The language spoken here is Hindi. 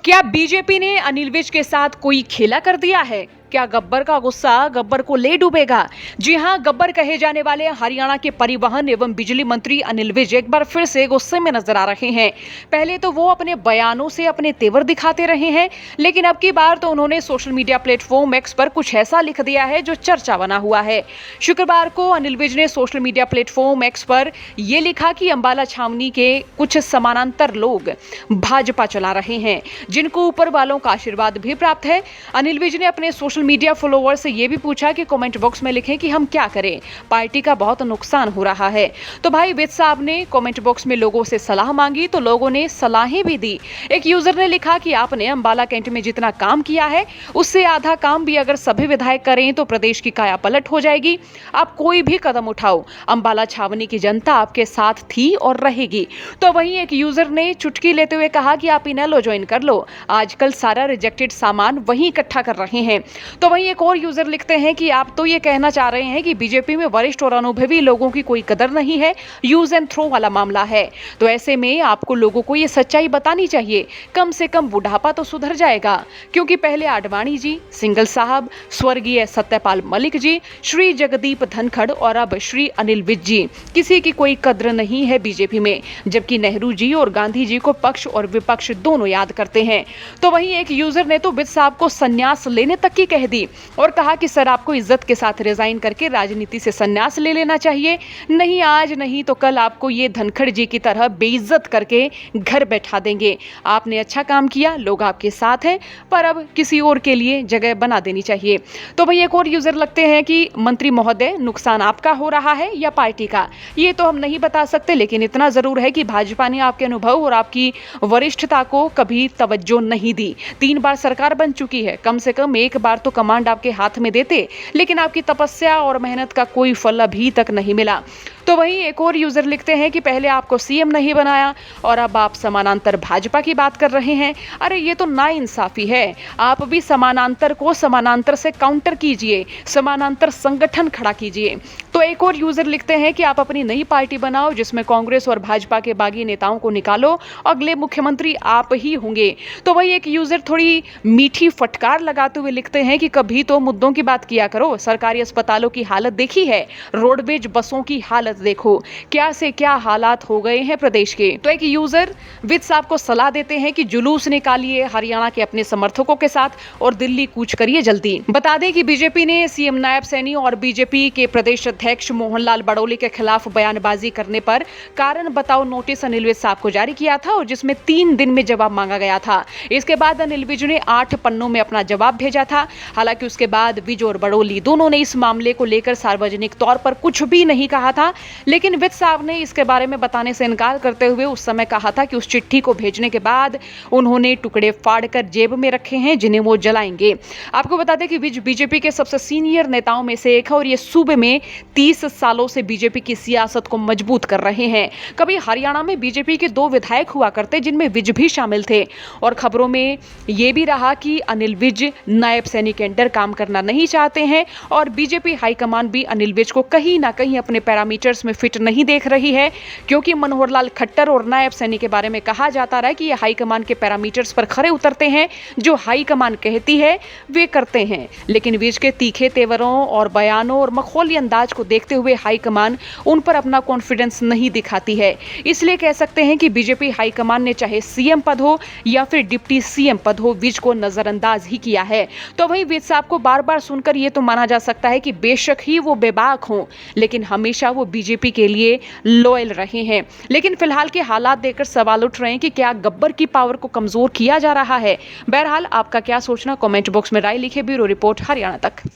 क्या बीजेपी ने अनिल विज के साथ कोई खेला कर दिया है? क्या गब्बर का गुस्सा गब्बर को ले डूबेगा? जी हां, गब्बर कहे जाने वाले हरियाणा के परिवहन एवं बिजली मंत्री अनिल विज एक बार फिर से गुस्से में नजर आ रहे हैं। पहले तो वो अपने बयानों से अपने तेवर दिखाते रहे हैं, लेकिन अब की बार तो उन्होंने सोशल मीडिया प्लेटफॉर्म एक्स पर कुछ ऐसा लिख दिया है जो चर्चा बना हुआ है। शुक्रवार को अनिल विज ने सोशल मीडिया प्लेटफॉर्म एक्स पर यह लिखा कि अंबाला छावनी के कुछ समानांतर लोग भाजपा चला रहे हैं, जिनको ऊपर वालों का आशीर्वाद भी प्राप्त है। अनिल विज ने अपने सोशल मीडिया फॉलोअर से यह भी पूछा कि कमेंट बॉक्स में लिखें कि हम क्या करें, पार्टी का बहुत नुकसान हो रहा है। तो भाई विज साहब ने कमेंट बॉक्स में लोगों से सलाह मांगी तो लोगों ने सलाहें भी दी। एक यूजर ने लिखा कि आपने अंबाला कैंट में जितना काम किया है उससे आधा काम भी अगर सभी विधायक करें तो प्रदेश की काया पलट हो जाएगी। आप कोई भी कदम उठाओ, अंबाला छावनी की जनता आपके साथ थी और रहेगी। तो वहीं एक यूजर ने चुटकी लेते हुए कहा कि आप इनेलो ज्वाइन कर लो, आजकल सारा रिजेक्टेड सामान वहीं इकट्ठा कर रहे हैं। तो वहीं एक और यूजर लिखते हैं कि आप तो ये कहना चाह रहे हैं कि बीजेपी में वरिष्ठ और अनुभवी लोगों की कोई कदर नहीं है, यूज एंड थ्रो वाला मामला है। तो ऐसे में आपको लोगों को ये सच्चाई बतानी चाहिए, कम से कम बुढ़ापा तो सुधर जाएगा। क्योंकि पहले आडवाणी जी, सिंगल साहब, स्वर्गीय सत्यपाल मलिक जी, श्री जगदीप धनखड़ और अब श्री अनिल विज जी, किसी की कोई कद्र नहीं है बीजेपी में, जबकि नेहरू जी और गांधी जी को पक्ष और विपक्ष दोनों याद करते हैं। तो वहीं एक यूजर ने तो विज साहब को संन्यास लेने तक की कह दी और कहा कि सर आपको इज्जत के साथ रिजाइन करके राजनीति से संन्यास ले लेना चाहिए, नहीं आज नहीं तो कल आपको ये धनखड़ जी की तरह बेइज्जत करके घर बैठा देंगे। आपने अच्छा काम किया, लोग आपके साथ हैं, पर अब किसी और के लिए जगह बना देनी चाहिए। तो भाई एक और यूजर लगते हैं कि मंत्री महोदय, नुकसान आपका हो रहा है या पार्टी का, ये तो हम नहीं बता सकते, लेकिन इतना जरूर है कि भाजपा ने आपके अनुभव और आपकी वरिष्ठता को कभी तवज्जो नहीं दी। 3 बार सरकार बन चुकी है, कम से कम एक बार तो कमांड आपके हाथ में देते, लेकिन आपकी तपस्या और मेहनत का कोई फल अभी तक नहीं मिला। तो वहीं एक और यूजर लिखते हैं कि पहले आपको सीएम नहीं बनाया और अब आप समानांतर भाजपा की बात कर रहे हैं। अरे ये तो नाइंसाफी है, आप भी समानांतर को समानांतर से काउंटर कीजिए, समानांतर संगठन खड़ा कीजिए। तो एक और यूजर लिखते हैं कि आप अपनी नई पार्टी बनाओ जिसमें कांग्रेस और भाजपा के बागी नेताओं को निकालो, अगले मुख्यमंत्री आप ही होंगे। तो वही एक यूजर थोड़ी मीठी फटकार लगाते हुए लिखते हैं कि कभी तो मुद्दों की बात किया करो, सरकारी अस्पतालों की हालत देखी है, रोडवेज बसों की हालत देखो, क्या से क्या हालात हो गए हैं प्रदेश के। तो एक यूजर विज साहब को सलाह देते हैं कि जुलूस निकालिए हरियाणा के अपने समर्थकों के साथ और दिल्ली कूच करिए जल्दी। बता दें कि बीजेपी ने सीएम नायब सैनी और बीजेपी के प्रदेश अध्यक्ष मोहनलाल बड़ौली के खिलाफ बयानबाजी करने पर कारण बताओ नोटिस अनिल विज साहब को जारी किया था और जिसमें 3 दिन में जवाब मांगा गया था। इसके बाद अनिल विज ने 8 पन्नों में अपना जवाब भेजा था। हालांकि उसके बाद विज और बड़ौली दोनों ने इस मामले को लेकर सार्वजनिक तौर पर कुछ भी नहीं कहा था, लेकिन विज साहब ने इसके बारे में बताने से इनकार करते हुए उस समय कहा था कि उस चिट्ठी को भेजने के बाद उन्होंने टुकड़े फाड़कर जेब में रखे हैं जिन्हें वो जलाएंगे। आपको बता दें कि विज बीजेपी के सबसे सीनियर नेताओं में से एक है और ये सूबे में 30 सालों से बीजेपी की सियासत को मजबूत कर रहे हैं। कभी हरियाणा में बीजेपी के 2 विधायक हुआ करते जिनमें विज भी शामिल थे और खबरों में यह भी रहा कि अनिल विज नायब सैनी के अंडर काम करना नहीं चाहते हैं और बीजेपी हाईकमान भी अनिल विज को कहीं ना कहीं अपने पैरामीटर्स में फिट नहीं देख रही है, क्योंकि मनोहर लाल खट्टर और नायब सैनी के बारे में कहा जाता रहा कि ये हाईकमान के पैरामीटर्स पर खरे उतरते हैं, जो हाईकमान कहती है वे करते हैं। लेकिन विज के तीखे तेवरों और बयानों और मखौली अंदाज को देखते हुए हाईकमान उन पर अपना कॉन्फिडेंस नहीं दिखाती है। इसलिए कह सकते हैं कि बीजेपी हाईकमान ने चाहे सीएम पद हो या फिर डिप्टी सीएम पद हो, विज को नजरअंदाज ही किया है। तो वही विज साहब को बार बार सुनकर यह तो माना जा सकता है कि बेशक ही वो बेबाक हों, लेकिन हमेशा वो बीजेपी के लिए लॉयल रहे हैं। लेकिन फिलहाल के हालात देखकर सवाल उठ रहे हैं कि क्या गब्बर की पावर को कमजोर किया जा रहा है। बहरहाल आपका क्या सोचना, कमेंट बॉक्स में राय लिखे। ब्यूरो रिपोर्ट, हरियाणा तक।